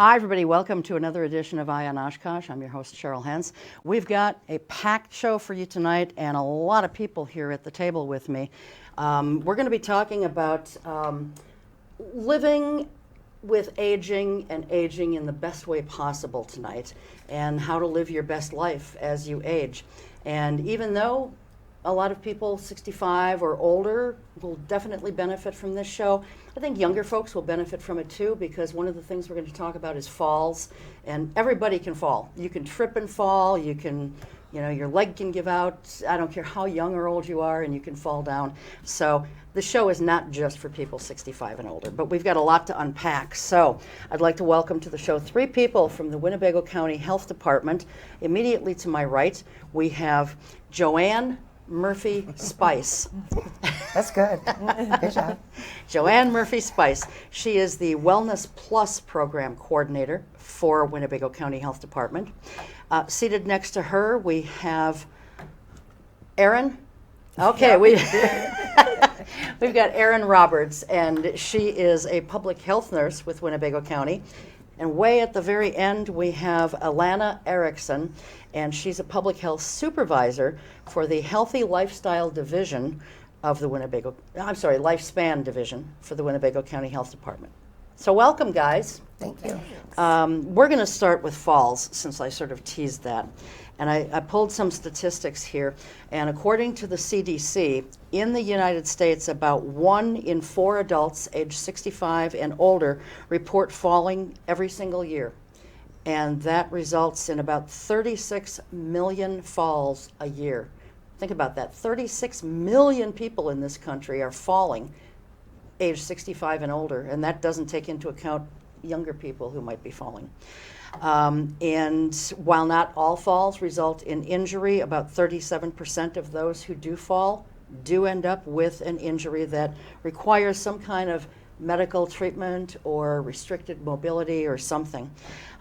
Hi, everybody. Welcome to another edition of On Oshkosh. I'm your host, Cheryl Hens. We've got a packed show for you tonight and a lot of people here at the table with me. We're going to be talking about living with aging and aging in the best way possible tonight, and how to live your best life as you age. And even though a lot of people 65 or older will definitely benefit from this show, I think younger folks will benefit from it too, because one of the things we're going to talk about is falls, and everybody can fall. You can trip and fall, you can, your leg can give out, I don't care how young or old you are, and you can fall down. So the show is not just for people 65 and older, but we've got a lot to unpack. So I'd like to welcome to the show three people from the Winnebago County Health Department. Immediately to my right, we have Joanne Murphy Spice. That's good. Good job. Joanne Murphy Spice. She is the Wellness Plus program coordinator for Winnebago County Health Department. Seated next to her, we have Erin. Okay, we've got Erin Roberts, and she is a public health nurse with Winnebago County. And way at the very end, we have Alana Erickson, and she's a public health supervisor for the Healthy Lifestyle Division of the Lifespan Division for the Winnebago County Health Department. So welcome, guys. Thank you. We're going to start with falls, since I sort of teased that. And I pulled some statistics here, and according to the CDC, in the United States, about 1 in 4 adults aged 65 and older report falling every single year. And that results in about 36 million falls a year. Think about that. 36 million people in this country are falling age 65 and older, and that doesn't take into account younger people who might be falling. And while not all falls result in injury, about 37% of those who do fall do end up with an injury that requires some kind of medical treatment or restricted mobility or something.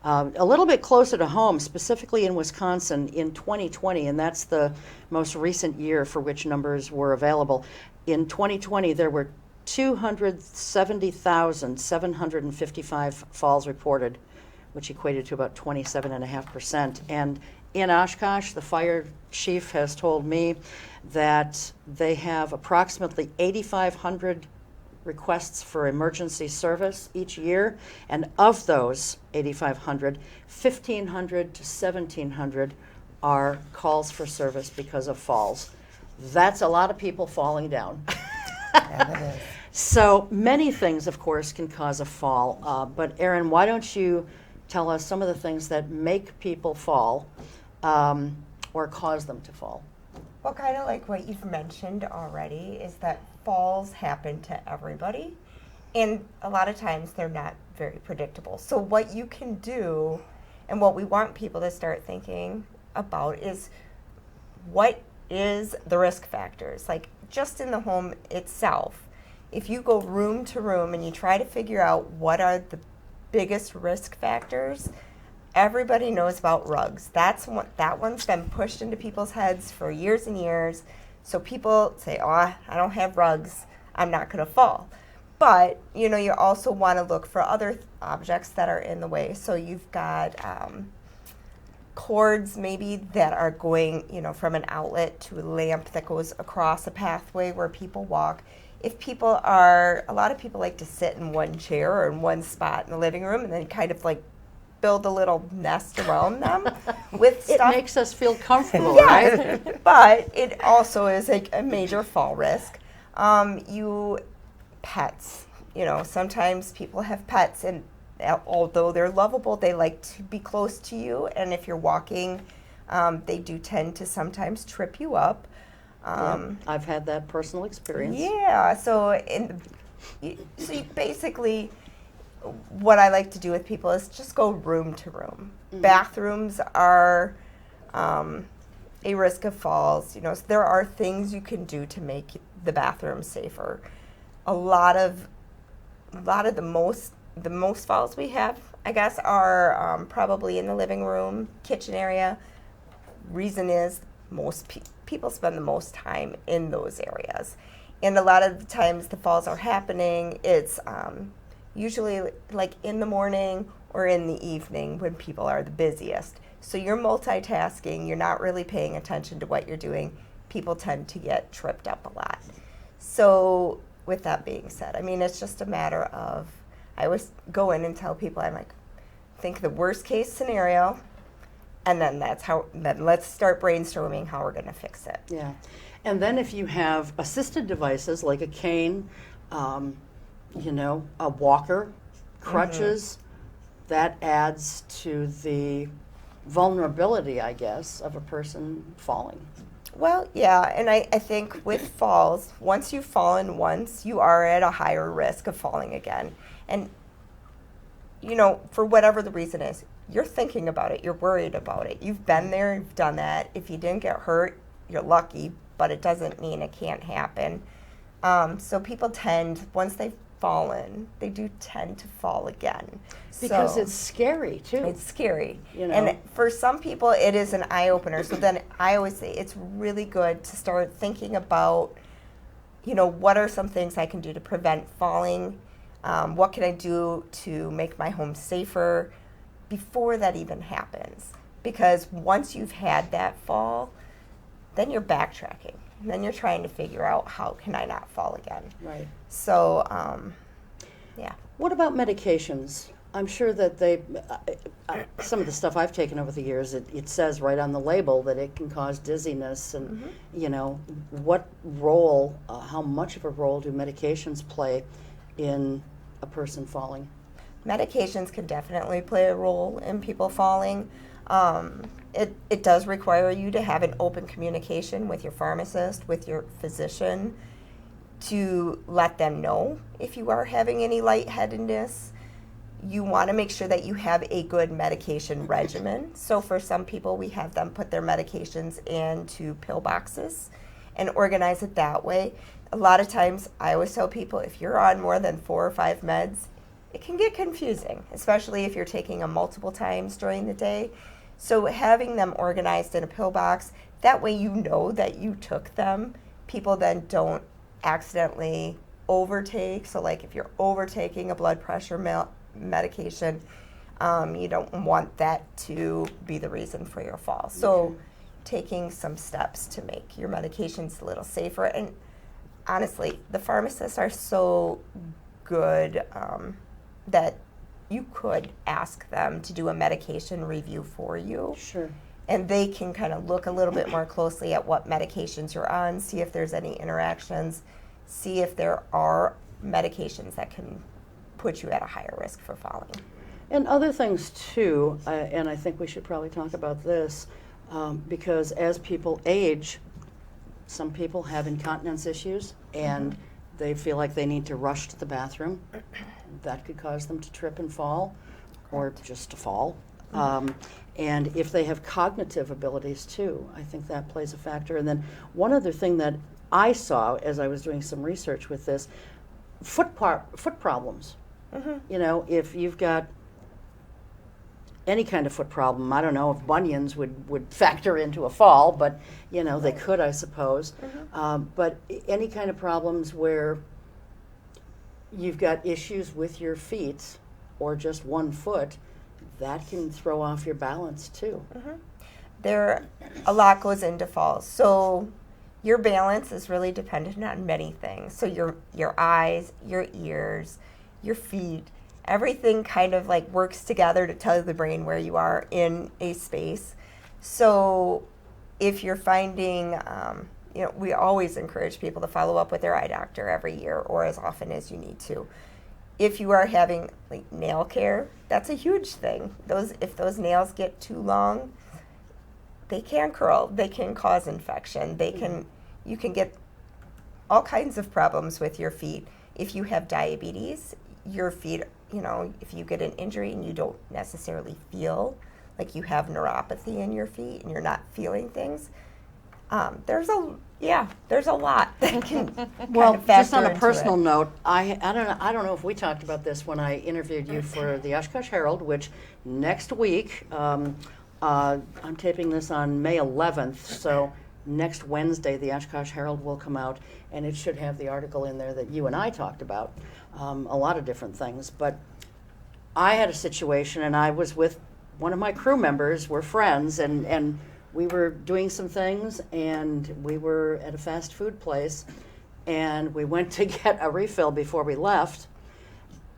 A little bit closer to home, specifically in Wisconsin, in 2020, and that's the most recent year for which numbers were available. In 2020, there were 270,755 falls reported, which equated to about 27.5%. And in Oshkosh, the fire chief has told me that they have approximately 8,500 requests for emergency service each year, and of those 8,500, 1,500 to 1,700 are calls for service because of falls. That's a lot of people falling down. Yeah, it is. So many things, of course, can cause a fall. But Erin, why don't you tell us some of the things that make people fall or cause them to fall? Well, kind of like what you've mentioned already is that falls happen to everybody, and a lot of times they're not very predictable. So what you can do, and what we want people to start thinking about, is what is the risk factors? Like just in the home itself, if you go room to room and you try to figure out what are the biggest risk factors, everybody knows about rugs. That one's been pushed into people's heads for years and years. So people say, oh, I don't have rugs, I'm not going to fall. But, you also want to look for other objects that are in the way. So you've got cords maybe that are going, from an outlet to a lamp that goes across a pathway where people walk. A lot of people like to sit in one chair or in one spot in the living room and then kind of like build a little nest around them with stuff. It makes us feel comfortable, right? But it also is like a major fall risk. Pets, sometimes people have pets, and although they're lovable, they like to be close to you, and if you're walking, they do tend to sometimes trip you up. I've had that personal experience. Yeah, so you basically, what I like to do with people is just go room to room. Mm-hmm. Bathrooms are a risk of falls. So there are things you can do to make the bathroom safer. A lot of the most falls we have, I guess, are probably in the living room, kitchen area. Reason is most people spend the most time in those areas, and a lot of the times the falls are happening. It's usually like in the morning or in the evening when people are the busiest. So you're multitasking, you're not really paying attention to what you're doing. People tend to get tripped up a lot. So with that being said, I mean, it's just a matter of, I always go in and tell people, I'm like, think the worst case scenario, and then then let's start brainstorming how we're going to fix it. Yeah. And then if you have assisted devices like a cane, a walker, crutches, that adds to the vulnerability, I guess, of a person falling. Well, yeah, and I think with falls, once you've fallen once, you are at a higher risk of falling again. And, for whatever the reason is, you're thinking about it, you're worried about it. You've been there, you've done that. If you didn't get hurt, you're lucky, but it doesn't mean it can't happen. So people tend, once they've fallen, they do tend to fall again. Because So it's scary, too. it's scary. And for some people, it is an eye-opener. So then I always say it's really good to start thinking about, what are some things I can do to prevent falling? What can I do to make my home safer before that even happens? Because once you've had that fall, then you're backtracking. And then you're trying to figure out, how can I not fall again? Right. So, yeah. What about medications? I'm sure that some of the stuff I've taken over the years, it says right on the label that it can cause dizziness. And, what role, how much of a role do medications play in a person falling? Medications can definitely play a role in people falling. It does require you to have an open communication with your pharmacist, with your physician, to let them know if you are having any lightheadedness. You want to make sure that you have a good medication regimen. So for some people, we have them put their medications into pill boxes and organize it that way. A lot of times, I always tell people, if you're on more than 4 or 5 meds, it can get confusing, especially if you're taking them multiple times during the day. So having them organized in a pill box, that way you know that you took them. People then don't accidentally overtake. So like if you're overtaking a blood pressure medication, you don't want that to be the reason for your fall. So taking some steps to make your medications a little safer. And honestly, the pharmacists are so good that you could ask them to do a medication review for you. Sure. And they can kind of look a little bit more closely at what medications you're on, see if there's any interactions, see if there are medications that can put you at a higher risk for falling. And other things too, and I think we should probably talk about this, because as people age, some people have incontinence issues and they feel like they need to rush to the bathroom. That could cause them to trip and fall, or just to fall. And if they have cognitive abilities too, I think that plays a factor. And then one other thing that I saw as I was doing some research with this, foot problems. If you've got any kind of foot problem, I don't know if bunions would factor into a fall, but they could, I suppose. But any kind of problems where you've got issues with your feet or just one foot, that can throw off your balance too. A lot goes into falls. So your balance is really dependent on many things. So your eyes, your ears, your feet, everything kind of like works together to tell the brain where you are in a space. So if you're finding, we always encourage people to follow up with their eye doctor every year or as often as you need to. If you are having like nail care, that's a huge thing. If those nails get too long, they can curl, they can cause infection, you can get all kinds of problems with your feet. If you have diabetes, your feet, if you get an injury and you don't necessarily feel like you have neuropathy in your feet and you're not feeling things, there's a lot that can Well, kind of just on factor a into personal it. note, I don't know if we talked about this when I interviewed you for the Oshkosh Herald, which next week, I'm taping this on May 11th, so next Wednesday, the Oshkosh Herald will come out, and it should have the article in there that you and I talked about, a lot of different things. But I had a situation, and I was with one of my crew members. We're friends, and we were doing some things, and we were at a fast food place, and we went to get a refill before we left,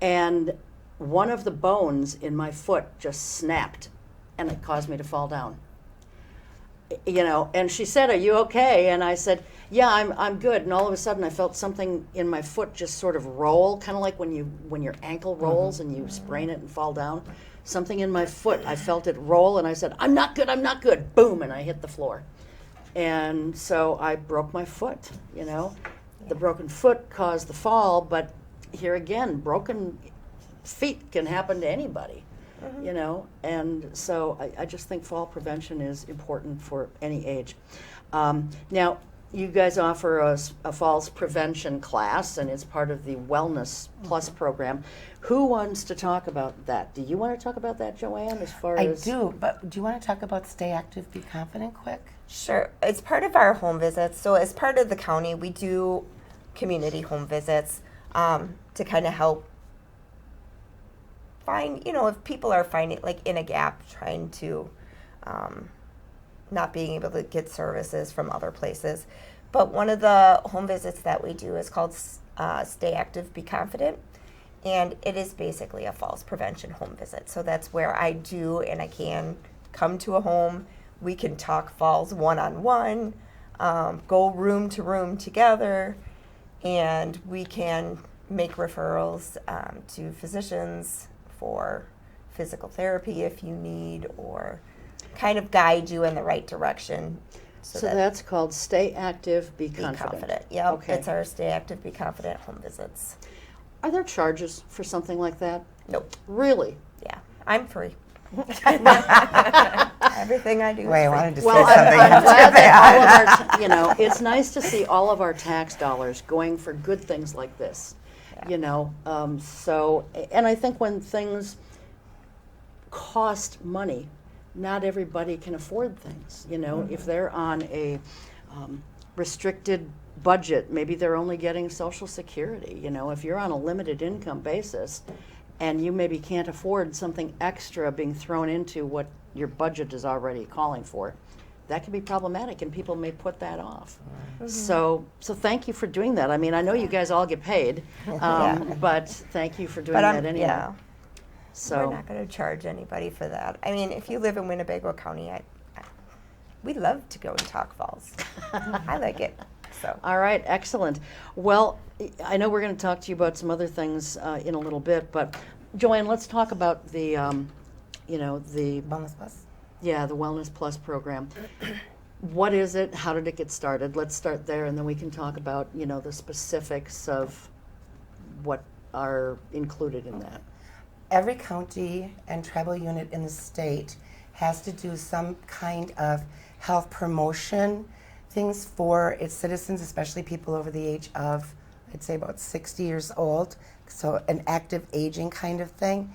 and one of the bones in my foot just snapped, and it caused me to fall down. You know, and she said, "Are you okay?" And I said, "Yeah, I'm good." And all of a sudden, I felt something in my foot just sort of roll, kind of like when your ankle rolls and you sprain it and fall down. Something in my foot, I felt it roll, and I said, "I'm not good. I'm not good." Boom, and I hit the floor, and so I broke my foot. You know, the broken foot caused the fall, but here again, broken feet can happen to anybody. You know, and so I just think fall prevention is important for any age. Now, you guys offer a falls prevention class, and it's part of the Wellness Plus program. Who wants to talk about that? Do you want to talk about that, Joanne, as far I as... do, but do you want to talk about Stay Active, Be Confident quick? Sure. It's part of our home visits. So as part of the county, we do community home visits to kind of help find, you know, if people are finding, like, in a gap, trying to not being able to get services from other places. But one of the home visits that we do is called Stay Active, Be Confident. And it is basically a falls prevention home visit. So that's where I do, and I can come to a home. We can talk falls one-on-one, go room to room together, and we can make referrals to physicians for physical therapy if you need, or kind of guide you in the right direction. So that's called Stay Active, Be Be Confident. confident. Yep, Okay. it's our Stay Active, Be Confident home visits. Are there charges for something like that? Nope. Really? Yeah, I'm free. Everything I do. Wait, I is free. wanted to Well, say something I'm after glad that that. all of our, you know, it's nice to see all of our tax dollars going for good things like this. Yeah. You know, so, and I think when things cost money, not everybody can afford things. You know, if they're on a restricted budget, maybe they're only getting Social Security. You know, if you're on a limited income basis and you maybe can't afford something extra being thrown into what your budget is already calling for, that can be problematic, and people may put that off. So thank you for doing that. I mean, I know you guys all get paid, but thank you for doing that anyway. Yeah, So we're not going to charge anybody for that. I mean, if you live in Winnebago County, we love to go and talk falls. I like it. So. all right, excellent. Well, I know we're going to talk to you about some other things in a little bit, but Joanne, let's talk about the, you know, the Wellness Plus? Yeah, the Wellness Plus program. What is it? How did it get started? Let's start there, and then we can talk about, you know, the specifics of what are included in that. Every county and tribal unit in the state has to do some kind of health promotion things for its citizens, especially people over the age of, I'd say, about 60 years old, so an active aging kind of thing.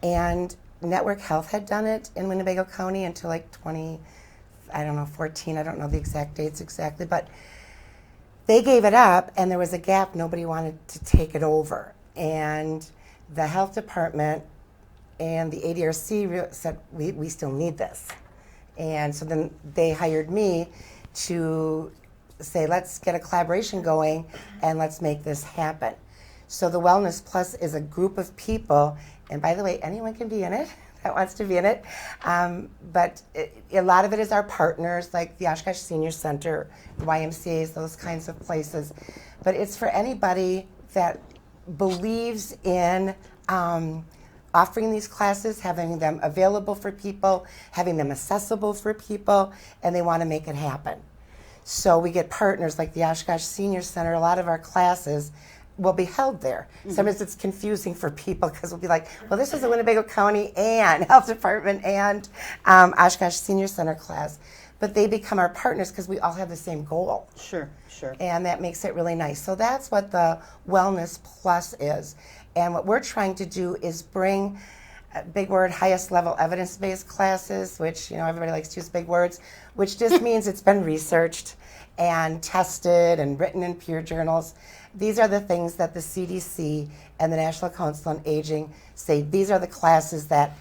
And Network Health had done it in Winnebago County until like 14, I don't know the exact dates exactly, but they gave it up, and there was a gap. Nobody wanted to take it over. And the health department and the ADRC said, we still need this. And so then they hired me to say, let's get a collaboration going and let's make this happen. So the Wellness Plus is a group of people, and by the way, anyone can be in it that wants to be in it. But a lot of it is our partners, like the Oshkosh Senior Center, the YMCAs, those kinds of places. But it's for anybody that believes in offering these classes, having them available for people, having them accessible for people, and they want to make it happen. So we get partners like the Oshkosh Senior Center. A lot of our classes will be held there. Sometimes it's confusing for people because we'll be like, well, this is the Winnebago County and Health Department and Oshkosh Senior Center class. But they become our partners because we all have the same goal. Sure, sure. And that makes it really nice. So that's what the Wellness Plus is. And what we're trying to do is bring big word, highest level evidence-based classes, which, everybody likes to use big words, which just means it's been researched and tested and written in peer journals. These are the things that the CDC and the National Council on Aging say. These are the classes that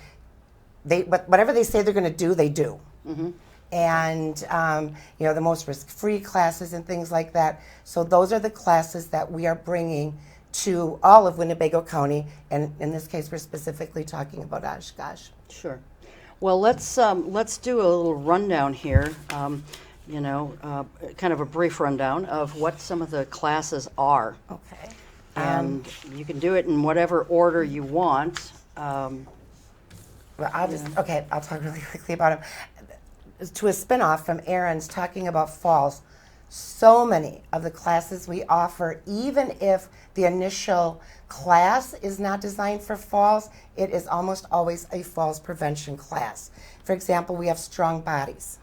whatever they say they're going to do, they do. Mm-hmm. And, the most risk-free classes and things like that. So those are the classes that we are bringing to all of Winnebago County, and in this case, we're specifically talking about Oshkosh. Sure. Well, let's do a little rundown here. Kind of a brief rundown of what some of the classes are. Okay. And you can do it in whatever order you want. Well, I'll talk really quickly about them. To a spinoff from Erin's talking about falls, so many of the classes we offer, even if the initial class is not designed for falls, it is almost always a falls prevention class. For example, we have strong bodies,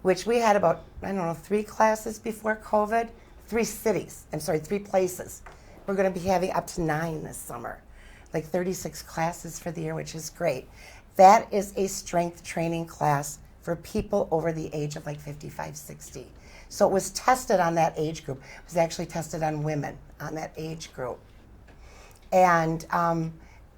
which we had about, 3 classes before COVID, 3 places. We're going to be having up to 9 this summer, like 36 classes for the year, which is great. That is a strength training class for people over the age of like 55, 60. So it was tested on that age group. It was actually tested on women on that age group. And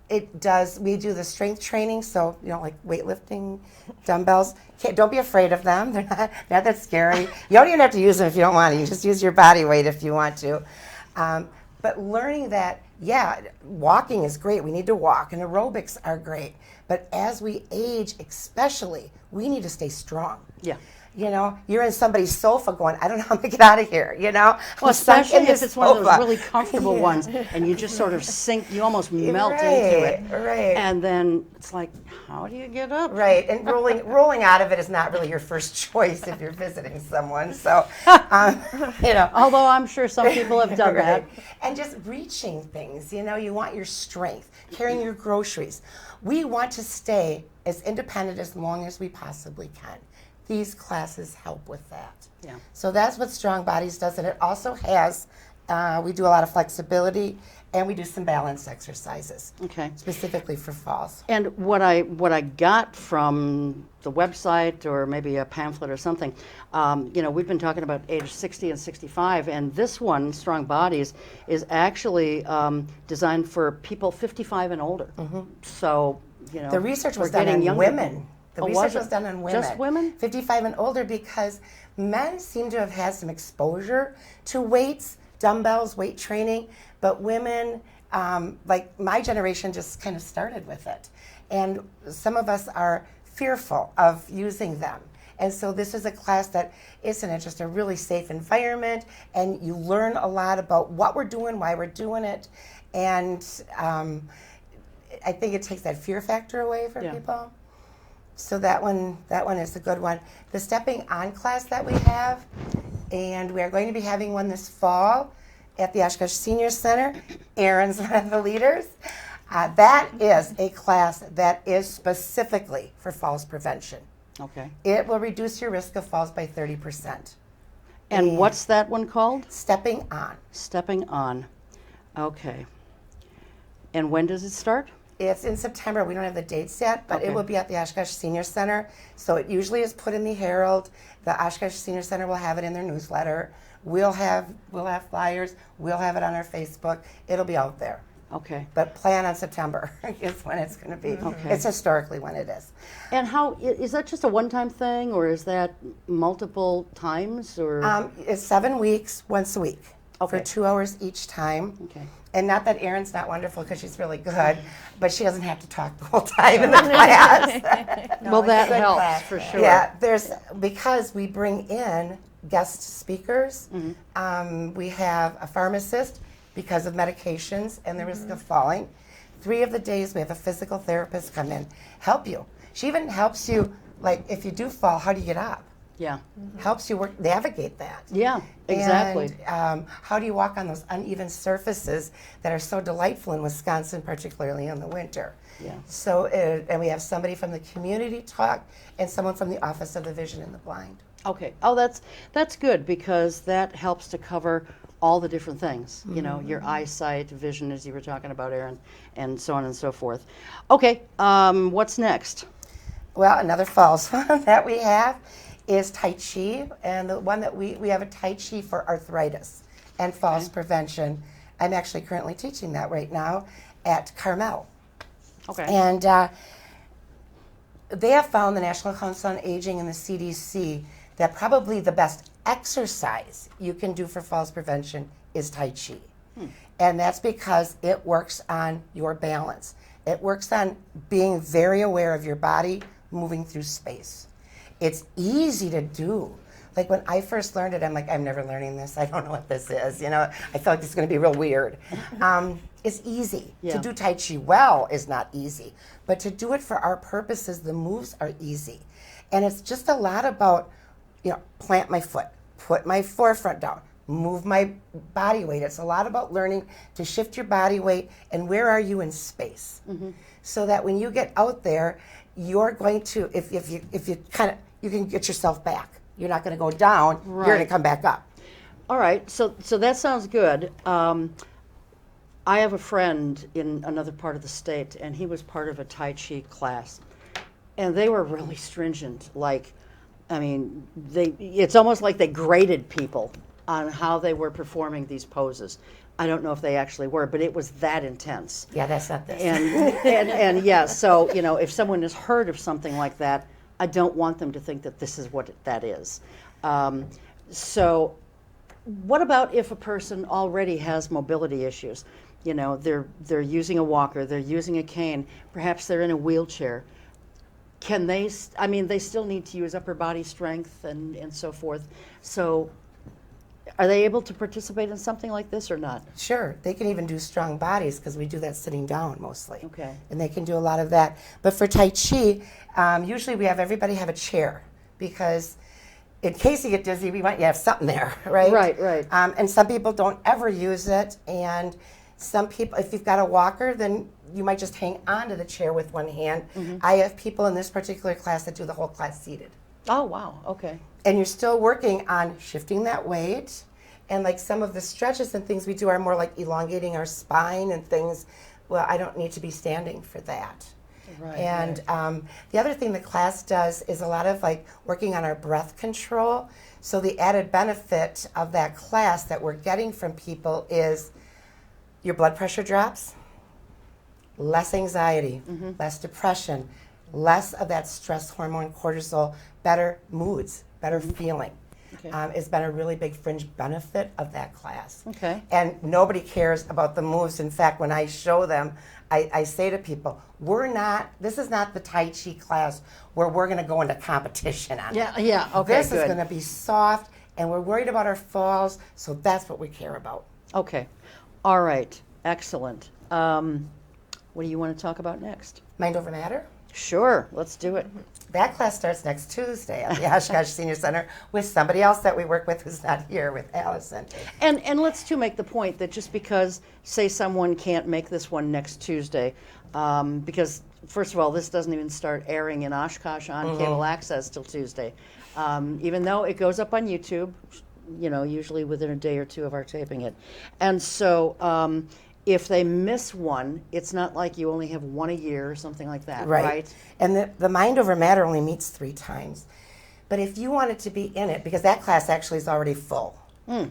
we do the strength training, so, like weightlifting, dumbbells. Don't be afraid of them. They're not that scary. You don't even have to use them if you don't want to. You just use your body weight if you want to. But learning that, walking is great. We need to walk, and aerobics are great. But as we age, especially, we need to stay strong. Yeah. You're in somebody's sofa going, I don't know how to get out of here, Well, especially if it's one of those really comfortable ones and you just sort of sink, you almost melt into it. Right. And then it's like, how do you get up? Right. And rolling out of it is not really your first choice if you're visiting someone. So, Although I'm sure some people have done that. And just reaching things, you want your strength, carrying your groceries. We want to stay as independent as long as we possibly can. These classes help with that. Yeah. So that's what Strong Bodies does, and it also has, we do a lot of flexibility, and we do some balance exercises. Okay. Specifically for falls. And what I got from the website or maybe a pamphlet or something, we've been talking about age 60 and 65, and this one, Strong Bodies, is actually designed for people 55 and older. Mm-hmm. So, the research was done on women. The research was done on women. Just women? 55 and older, because men seem to have had some exposure to weights, dumbbells, weight training, but women, like my generation, just kind of started with it. And some of us are fearful of using them. And so this is a class that isn't it just a really safe environment, and you learn a lot about what we're doing, why we're doing it, and I think it takes that fear factor away for people. So that one is a good one. The Stepping On class that we have, and we are going to be having one this fall at the Oshkosh Senior Center. Erin's one of the leaders. That is a class that is specifically for falls prevention. Okay. It will reduce your risk of falls by 30%. And what's that one called? Stepping On. Stepping On. Okay. And when does it start? It's in September. We don't have the dates yet, but it will be at the Oshkosh Senior Center. So it usually is put in the Herald. The Oshkosh Senior Center will have it in their newsletter. We'll have flyers. We'll have it on our Facebook. It'll be out there. Okay. But plan on September is when it's going to be. Okay. It's historically when it is. And how is that just a one-time thing, or is that multiple times, or? It's 7 weeks, once a week, Okay. for 2 hours each time. Okay. And not that Erin's not wonderful, because she's really good, but she doesn't have to talk the whole time in the class. Well, that good helps class, for yeah. sure. Yeah, because we bring in guest speakers. We have a pharmacist because of medications and the risk of falling. 3 of the days we have a physical therapist come in, help you. She even helps you, like if you do fall, how do you get up? Yeah. Helps you navigate that. Yeah, exactly. And how do you walk on those uneven surfaces that are so delightful in Wisconsin, particularly in the winter? Yeah. So, and we have somebody from the community talk and someone from the Office of the Vision and the Blind. Okay. Oh, that's good, because that helps to cover all the different things, you know, your eyesight, vision, as you were talking about, Erin, and so on and so forth. Okay, what's next? Well, another falls one that we have is Tai Chi, and the one that we have a Tai Chi for arthritis and falls prevention. I'm actually currently teaching that right now at Carmel. Okay. And they have found, the National Council on Aging and the CDC, that probably the best exercise you can do for falls prevention is Tai Chi. And that's because it works on your balance. It works on being very aware of your body moving through space. It's easy to do. Like when I first learned it, I'm like, I'm never learning this. I don't know what this is. You know, I felt like this is going to be real weird. It's easy. Yeah. To do Tai Chi well is not easy. But to do it for our purposes, the moves are easy. And it's just a lot about, you know, plant my foot, put my forefront down, move my body weight. It's a lot about learning to shift your body weight and where are you in space. So that when you get out there, you're going to, if you kind of, you can get yourself back. You're not going to go down, you're going to come back up. All right, so that sounds good. I have a friend in another part of the state, and he was part of a Tai Chi class, and they were really stringent. Like, I mean, it's almost like they graded people on how they were performing these poses. I don't know if they actually were, but it was that intense. Yeah, that's not this. And yeah, so, you know, if someone has heard of something like that, I don't want them to think that this is what that is. So what about if a person already has mobility issues? You know, they're using a walker, they're using a cane, perhaps they're in a wheelchair. Can they, I mean, they still need to use upper body strength and so forth. So are they able to participate in something like this or not? Sure, they can even do strong bodies because we do that sitting down mostly. Okay. And they can do a lot of that. But for Tai Chi, usually we have everybody have a chair because in case you get dizzy, we want you to have something there, right? Right. And some people don't ever use it. And some people, if you've got a walker, then you might just hang onto the chair with one hand. I have people in this particular class that do the whole class seated. Oh, wow, okay. And you're still working on shifting that weight. And like some of the stretches and things we do are more like elongating our spine and things. Well, I don't need to be standing for that. Right. And the other thing the class does is a lot of like working on our breath control. So the added benefit of that class that we're getting from people is your blood pressure drops, less anxiety, less depression, less of that stress hormone, cortisol, better moods, better feeling. Okay. It's been a really big fringe benefit of that class. Okay. And nobody cares about the moves. In fact, when I show them, I say to people, this is not the Tai Chi class where we're going to go into competition on it. Yeah, okay, This good. is going to be soft, and we're worried about our falls, so that's what we care about. Okay. All right. Excellent. What do you want to talk about next? Mind over matter? Sure. Let's do it. That class starts next Tuesday at the Oshkosh Senior Center with somebody else that we work with who's not here, with Allison. And let's too make the point that just because, say, someone can't make this one next Tuesday, because first of all, this doesn't even start airing in Oshkosh on cable access till Tuesday, even though it goes up on YouTube, you know, usually within a day or two of our taping it, and so. If they miss one, it's not like you only have one a year or something like that, right? And the Mind Over Matter only meets 3 times. But if you wanted to be in it, because that class actually is already full.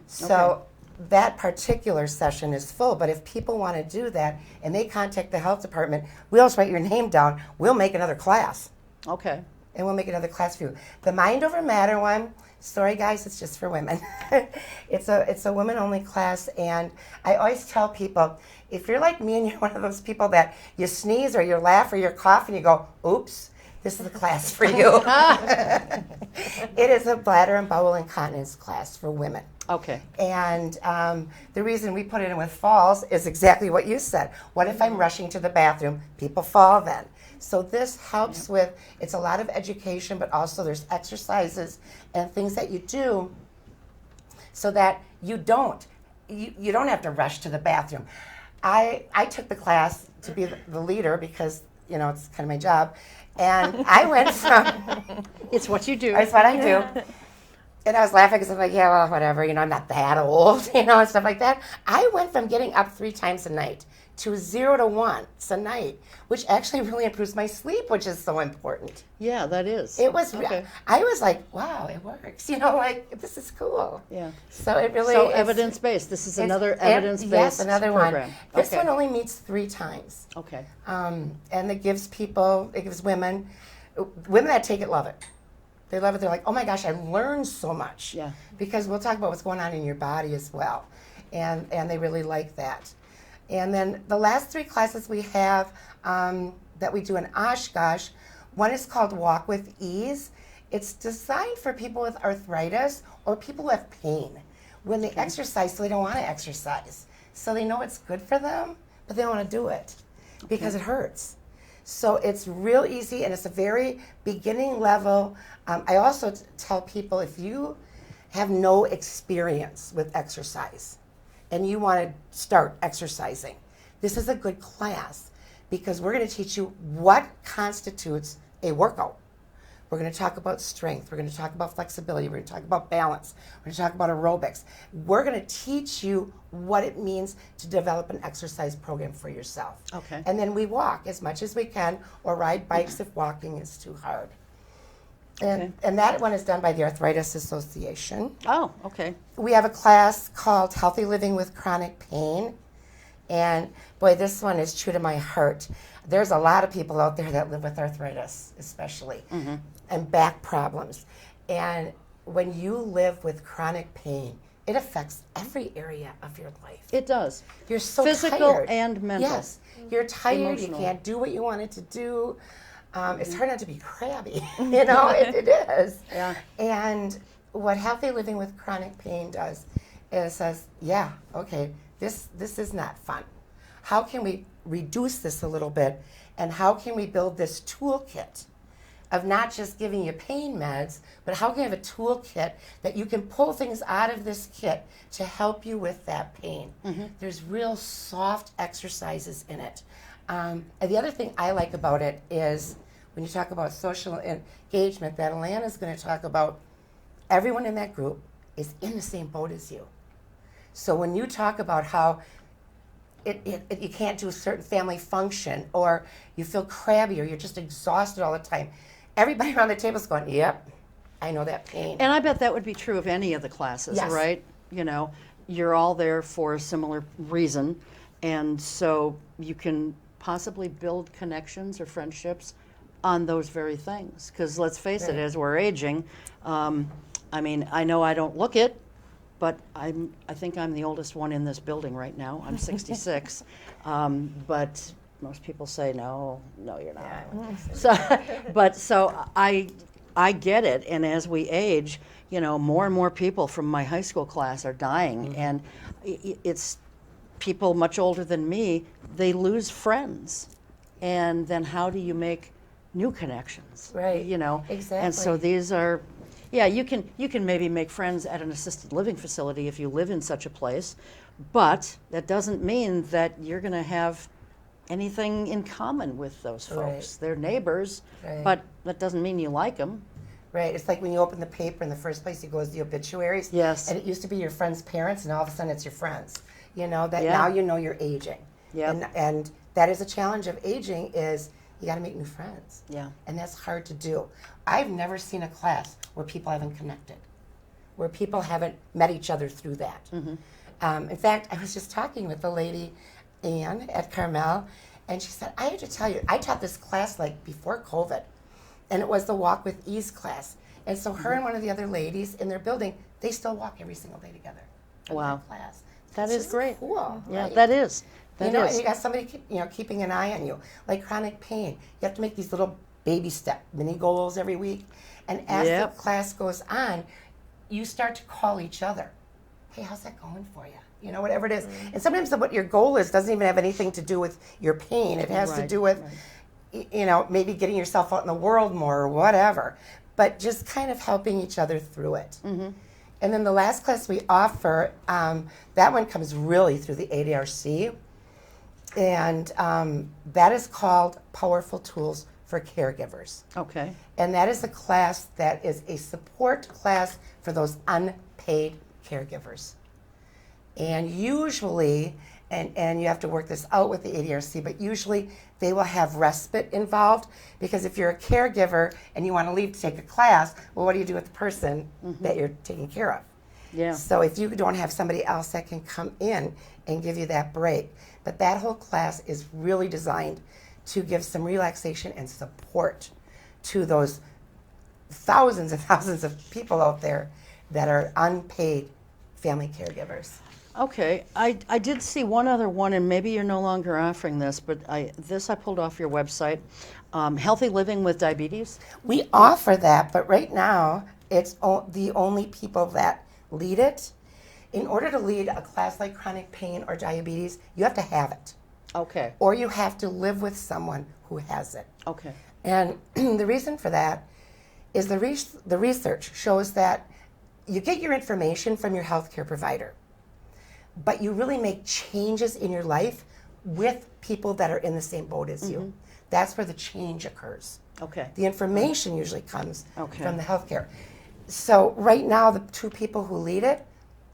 So that particular session is full. But if people want to do that and they contact the health department, we'll just write your name down. We'll make another class. Okay. And we'll make another class for you. The Mind Over Matter one, sorry guys, it's just for women. It's a women-only class, and I always tell people, if you're like me and you're one of those people that you sneeze or you laugh or you cough and you go, oops, this is a class for you. It is a bladder and bowel incontinence class for women. Okay. And the reason we put it in with falls is exactly what you said. What if I'm rushing to the bathroom? People fall then. So this helps with, it's a lot of education, but also there's exercises and things that you do so that you don't have to rush to the bathroom. I took the class to be the leader because, you know, it's kind of my job. And I went from... It's what you do. It's what I do. And I was laughing because I'm like, yeah, well, whatever, I'm not that old, and stuff like that. I went from getting up 3 times a night to 0 to 1 a night, which actually really improves my sleep, which is so important. Yeah, that is. It was, Okay. I was like, wow, it works, like, this is cool. Yeah. So it really So is. evidence-based. This is It's- another and- evidence-based yes, another program. one. This Okay. one only meets 3 times. Okay. And it gives women that take it love it. They love it. They're like, oh my gosh, I learned so much. Yeah. Because we'll talk about what's going on in your body as well. And they really like that. And then the last 3 classes we have that we do in Oshkosh, one is called Walk with Ease. It's designed for people with arthritis or people who have pain. When they exercise, so they don't want to exercise. So they know it's good for them, but they don't want to do it because it hurts. So it's real easy, and it's a very beginning level. I also tell people, if you have no experience with exercise and you want to start exercising, this is a good class because we're going to teach you what constitutes a workout. We're going to talk about strength. We're going to talk about flexibility. We're going to talk about balance. We're going to talk about aerobics. We're going to teach you what it means to develop an exercise program for yourself. Okay. And then we walk as much as we can or ride bikes if walking is too hard. And that one is done by the Arthritis Association. Oh, okay. We have a class called Healthy Living with Chronic Pain. And boy, this one is true to my heart. There's a lot of people out there that live with arthritis, especially, and back problems. And when you live with chronic pain, it affects every area of your life. It does. You're so Physical tired. and mental. Yes. You're tired. Emotional. You can't do what you wanted to do. It's hard not to be crabby. It is. Yeah. And what Healthy Living with Chronic Pain does is says, yeah, okay, this is not fun. How can we reduce this a little bit, and how can we build this toolkit of not just giving you pain meds, but how can you have a toolkit that you can pull things out of this kit to help you with that pain? There's real soft exercises in it. And the other thing I like about it is when you talk about social engagement that Alana's going to talk about, everyone in that group is in the same boat as you. So when you talk about how you can't do a certain family function, or you feel crabby, or you're just exhausted all the time, everybody around the table is going, yep, I know that pain. And I bet that would be true of any of the classes, Yes. right? You're all there for a similar reason, and so you can possibly build connections or friendships on those very things. Because let's face it, Right. as we're aging, I know I don't look it, but I think I'm the oldest one in this building right now. I'm 66, but most people say no, you're not. So I get it, and as we age, more and more people from my high school class are dying, and it's people much older than me. They lose friends, and then how do you make new connections? Right. Exactly. And so these are. Yeah, you can maybe make friends at an assisted living facility if you live in such a place, but that doesn't mean that you're going to have anything in common with those folks. Right. They're neighbors, Right. but that doesn't mean you like them. Right. It's like when you open the paper, in the first place you go is the obituaries. Yes. And it used to be your friend's parents, and all of a sudden it's your friends. That Yeah. now you're aging. Yep. And that is a challenge of aging, is you got to make new friends. Yeah. And that's hard to do. I've never seen a class where people haven't connected, where people haven't met each other through that. In fact, I was just talking with the lady, Ann, at Carmel, and she said, I have to tell you, I taught this class like before COVID, and it was the Walk with Ease class. And so her and one of the other ladies in their building, they still walk every single day together. in Wow. that class. That It's is just great. Cool. Yeah, right? that is. And That is. you got somebody keeping an eye on you. Like chronic pain, you have to make these little baby step mini goals every week. And as Yep. the class goes on, you start to call each other. Hey, how's that going for you? Whatever it is. And sometimes what your goal is doesn't even have anything to do with your pain. It has to Right, do with, maybe getting yourself out in the world more or whatever. But just kind of helping each other through it. Mm-hmm. And then the last class we offer, that one comes really through the ADRC. And that is called Powerful Tools for caregivers. Okay. And that is a class that is a support class for those unpaid caregivers. And usually, and you have to work this out with the ADRC, but usually they will have respite involved, because if you're a caregiver and you want to leave to take a class, well, what do you do with the person that you're taking care of? Yeah. So if you don't have somebody else that can come in and give you that break. But that whole class is really designed to give some relaxation and support to those thousands and thousands of people out there that are unpaid family caregivers. Okay, I did see one other one, and maybe you're no longer offering this, but I pulled off your website, Healthy Living with Diabetes. We offer that, but right now it's the only people that lead it. In order to lead a class like chronic pain or diabetes, you have to have it, Okay, or you have to live with someone who has it. okay, And the reason for that is the research shows that you get your information from your healthcare provider, but you really make changes in your life with people that are in the same boat as you. That's where the change occurs. okay, The information usually comes Okay. from the healthcare. So right now, the two people who lead it,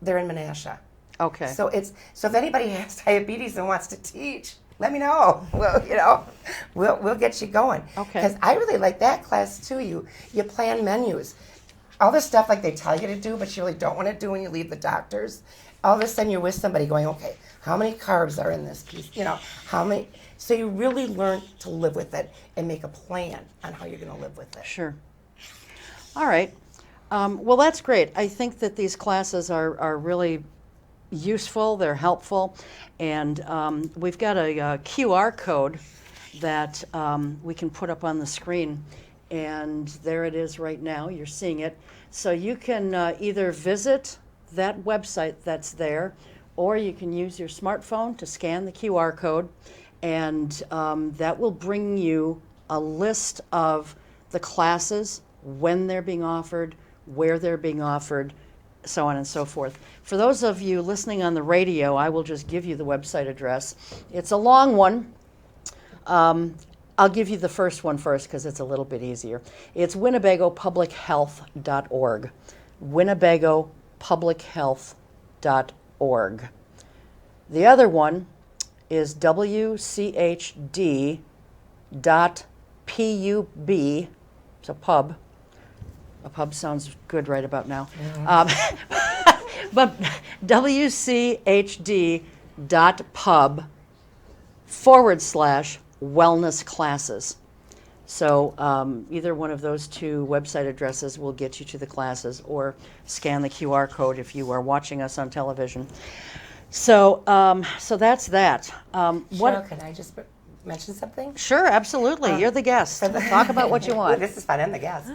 they're in Menasha. okay. So if anybody has diabetes and wants to teach, let me know. Well, we'll get you going. Okay. Because I really like that class too. You plan menus, all the stuff like they tell you to do, but you really don't want to do when you leave the doctors. All of a sudden you're with somebody going, okay, how many carbs are in this piece? How many? So you really learn to live with it and make a plan on how you're going to live with it. Sure. All right. Well, that's great. I think that these classes are really useful, they're helpful, and we've got a QR code that we can put up on the screen, and there it is right now. You're seeing it. So you can either visit that website that's there, or you can use your smartphone to scan the QR code, and that will bring you a list of the classes, when they're being offered, where they're being offered, so on and so forth. For those of you listening on the radio, I will just give you the website address. It's a long one. I'll give you the first one first because it's a little bit easier. It's WinnebagoPublicHealth.org. WinnebagoPublicHealth.org. The other one is WCHD.pub. So pub. A pub sounds good right about now. But WCHD.pub/wellness classes. So either one of those two website addresses will get you to the classes, or scan the QR code if you are watching us on television. So so that's that. Cheryl, can I just mention something? Sure, absolutely. You're the guest. Talk about what you want. This is fun. I'm the guest.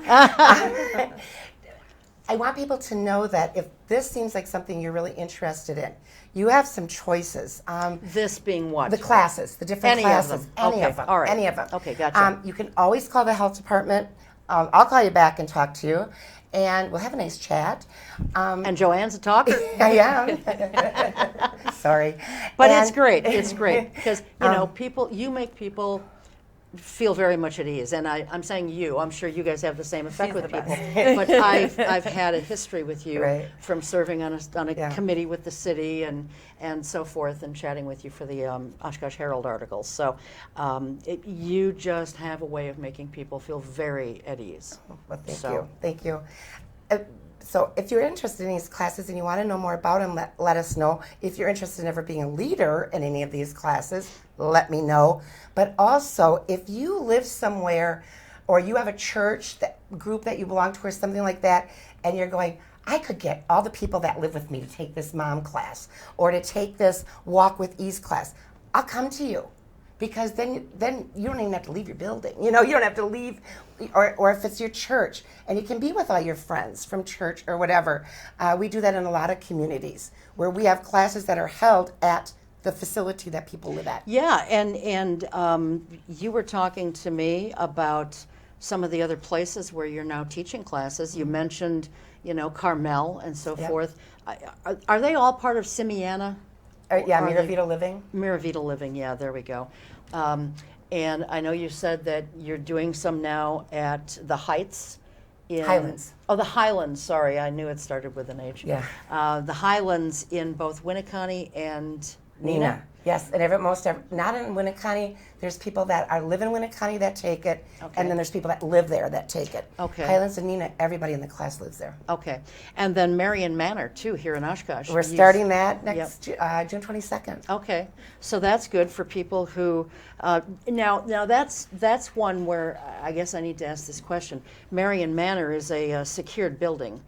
I want people to know that if this seems like something you're really interested in, you have some choices. This being what? The classes, the different Any classes. of them. Any Okay, of them. all right. Any of them. Okay, gotcha. You can always call the health department. I'll call you back and talk to you, and we'll have a nice chat. And Joanne's a talker. I am. Sorry. But And- it's great. It's great because you make people feel very much at ease, and I'm saying you. I'm sure you guys have the same effect She's with the people. best. But I've had a history with you Right. from serving on a Yeah. committee with the city and so forth, and chatting with you for the Oshkosh Herald articles. So you just have a way of making people feel very at ease. Well, thank So- you. Thank you. So if you're interested in these classes and you want to know more about them, let us know. If you're interested in ever being a leader in any of these classes, let me know. But also, if you live somewhere or you have a church group that you belong to or something like that, and you're going, I could get all the people that live with me to take this mom class or to take this walk with ease class, I'll come to you. Because then you don't even have to leave your building. You don't have to leave, or if it's your church, and you can be with all your friends from church or whatever. We do that in a lot of communities where we have classes that are held at the facility that people live at. Yeah, and you were talking to me about some of the other places where you're now teaching classes. You mentioned, Carmel and so Yep. forth. Are they all part of Simiana? Yeah, Are they- Miravita Living. Miravita Living, yeah, there we go. And I know you said that you're doing some now at the Heights. Highlands. Oh, the Highlands, sorry. I knew it started with an H. Yeah. The Highlands in both Winnebago County and Neenah. Yes, and not in Winnebago County. There's people that live in Winnebago County that take it, Okay. and then there's people that live there that take it. Okay. Highlands and Neenah, everybody in the class lives there. Okay. And then Marion Manor, too, here in Oshkosh. We're starting that next June 22nd. Okay, so that's good for people who, now that's one where I guess I need to ask this question. Marion Manor is a secured building.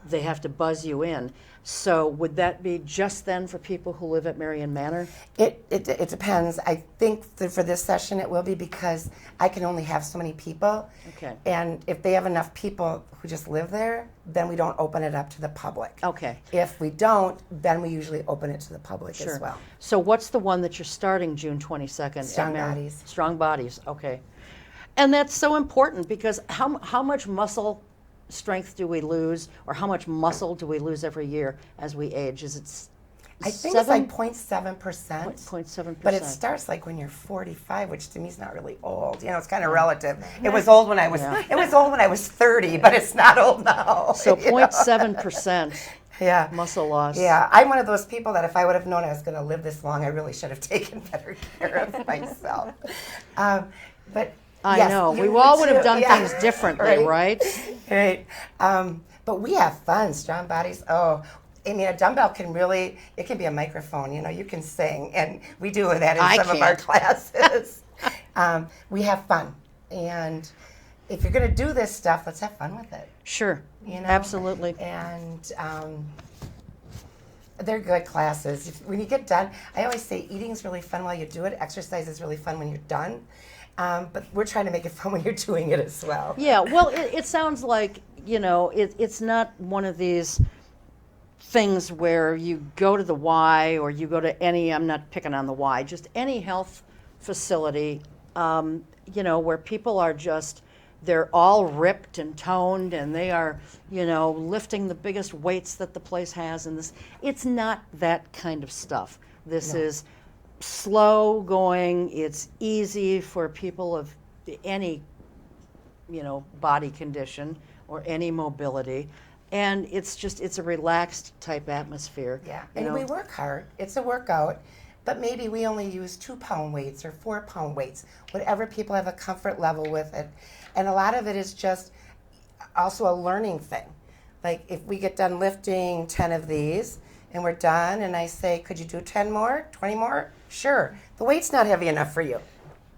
They have to buzz you in. So would that be just then for people who live at Marion Manor? It depends. I think that for this session it will be because I can only have so many people. Okay. And if they have enough people who just live there, then we don't open it up to the public. Okay. If we don't, then we usually open it to the public Sure. as well. So what's the one that you're starting June 22nd? Strong Bodies. Strong Bodies, okay. And that's so important because how much muscle strength do we lose, or how much muscle do we lose every year as we age? Is it I think it's like 0.7%. 0.7%. But it starts like when you're 45, which to me is not really old. You know, it's kind of relative. It was old when I was it was old when I was 30, but it's not old now. So you know? 0.7% Yeah. muscle loss. Yeah, I'm one of those people that if I would have known I was going to live this long, I really should have taken better care of myself. But I yes, know. you We all would have too. done Yeah. things differently, right? Right. But we have fun. Strong Bodies. Oh, I mean, a dumbbell can really, it can be a microphone. You know, you can sing. And we do that in some of our classes. We have fun. And if you're going to do this stuff, let's have fun with it. Sure. You know? Absolutely. And they're good classes. When you get done, I always say eating is really fun while you do it. Exercise is really fun when you're done. But we're trying to make it fun when you're doing it as well. Yeah, well, it sounds like, you know, it's not one of these things where you go to the Y or you go to any, I'm not picking on the Y, just any health facility, you know, where people are just, they're all ripped and toned and they are, you know, lifting the biggest weights that the place has. And this, it's not that kind of stuff. This is slow going. It's easy for people of any, you know, body condition or any mobility, and it's a relaxed type atmosphere. Yeah, you and know. we work hard. It's a workout, but maybe we only use 2-pound weights or 4-pound weights, whatever people have a comfort level with it. And a lot of it is just also a learning thing. Like if we get done lifting 10 of these and we're done and I say, could you do 10 more, 20 more? Sure. The weight's not heavy enough for you.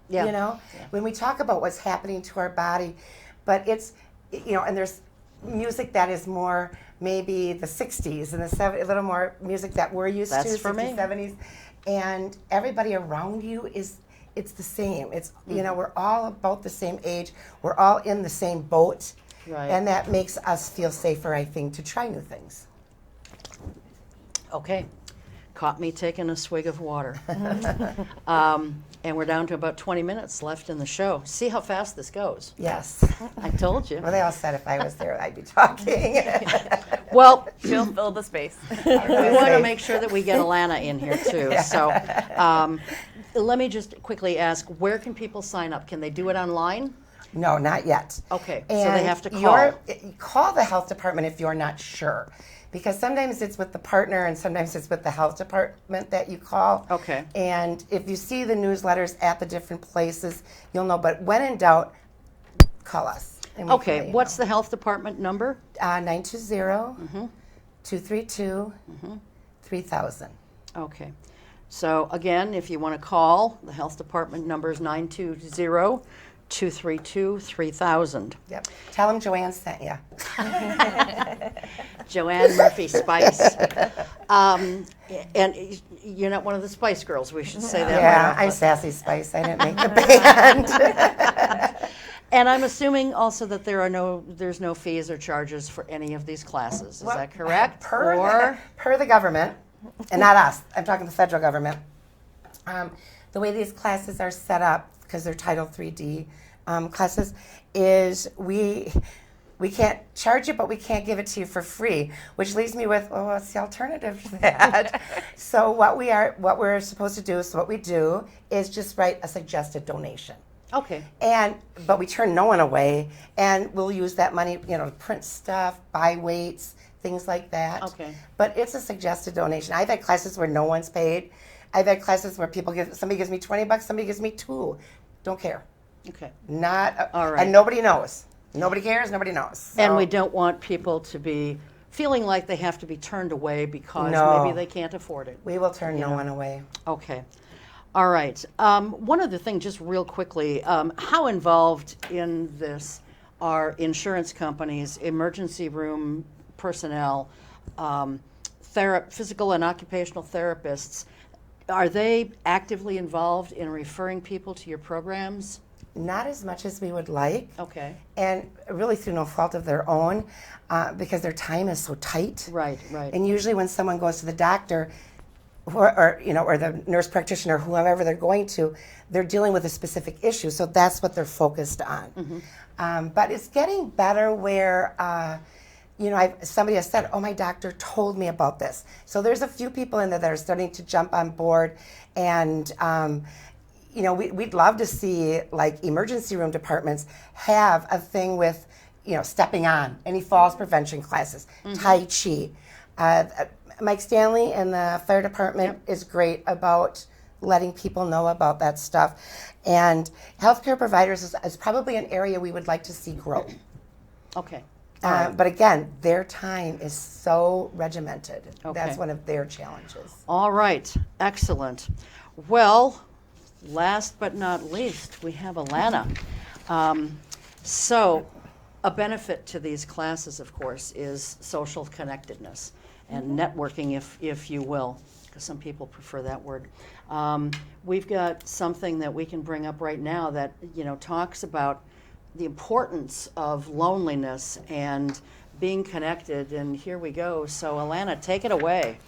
Yeah. You know, when we talk about what's happening to our body, but it's, you know, and there's music that is more maybe the 60s and the 70s, a little more music that we're used That's to, for 60s, me. 70s. And everybody around you it's the same. It's, you know, we're all about the same age. We're all in the same boat. Right. And that makes us feel safer, I think, to try new things. Okay, caught me taking a swig of water. And we're down to about 20 minutes left in the show. See how fast this goes. Yes. I told you. Well, they all said if I was there, I'd be talking. Well, She'll fill the space. we want to make sure that we get Alana in here too. So let me just quickly ask, where can people sign up? Can they do it online? No, not yet. Okay, so they have to call. Call the health department if you're not sure. Because sometimes it's with the partner and sometimes it's with the health department that you call. Okay. And if you see the newsletters at the different places, you'll know. But when in doubt, call us. And we can let Okay, you what's know. the health department number? 920-232-3000. Okay. So again, if you want to call, the health department number is 920-232-3000. Yep. Tell them Joanne sent you. Joanne Murphy Spice. And you're not one of the Spice Girls, we should say that Yeah, right I'm off. Sassy Spice. I didn't make the band. And I'm assuming also that there's no fees or charges for any of these classes. Is that correct? Per the government, and not us. I'm talking the federal government. The way these classes are set up, because they're Title 3D classes, is we can't charge you, but we can't give it to you for free, which leaves me with, oh, what's the alternative to that? So what we're supposed to do, so what we do is just write a suggested donation. Okay. But we turn no one away, and we'll use that money, to print stuff, buy weights, things like that. Okay. But it's a suggested donation. I've had classes where no one's paid. I've had classes where somebody gives me $20, somebody gives me $2. Don't care. Okay. All right. And nobody knows. Nobody cares. Nobody knows. So. And we don't want people to be feeling like they have to be turned away because maybe they can't afford it. We will turn no one away. Okay. All right. One other thing, just real quickly, how involved in this are insurance companies, emergency room personnel, physical and occupational therapists? Are they actively involved in referring people to your programs? Not as much as we would like. Okay. And really through no fault of their own, because their time is so tight. Right, right. And usually when someone goes to the doctor, or the nurse practitioner, whoever they're going to, they're dealing with a specific issue. So that's what they're focused on. Mm-hmm. But it's getting better where, somebody has said, oh, my doctor told me about this. So there's a few people in there that are starting to jump on board. And, we'd love to see, like, emergency room departments have a thing with, stepping on, any falls prevention classes, Tai Chi. Mike Stanley and the fire department is great about letting people know about that stuff. And healthcare providers is probably an area we would like to see grow. Okay. But again, their time is so regimented. Okay. That's one of their challenges. All right. Excellent. Well, last but not least, we have Alana. So a benefit to these classes, of course, is social connectedness and networking, if you will, because some people prefer that word. We've got something that we can bring up right now that, talks about the importance of loneliness and being connected, and here we go. So Alana, take it away.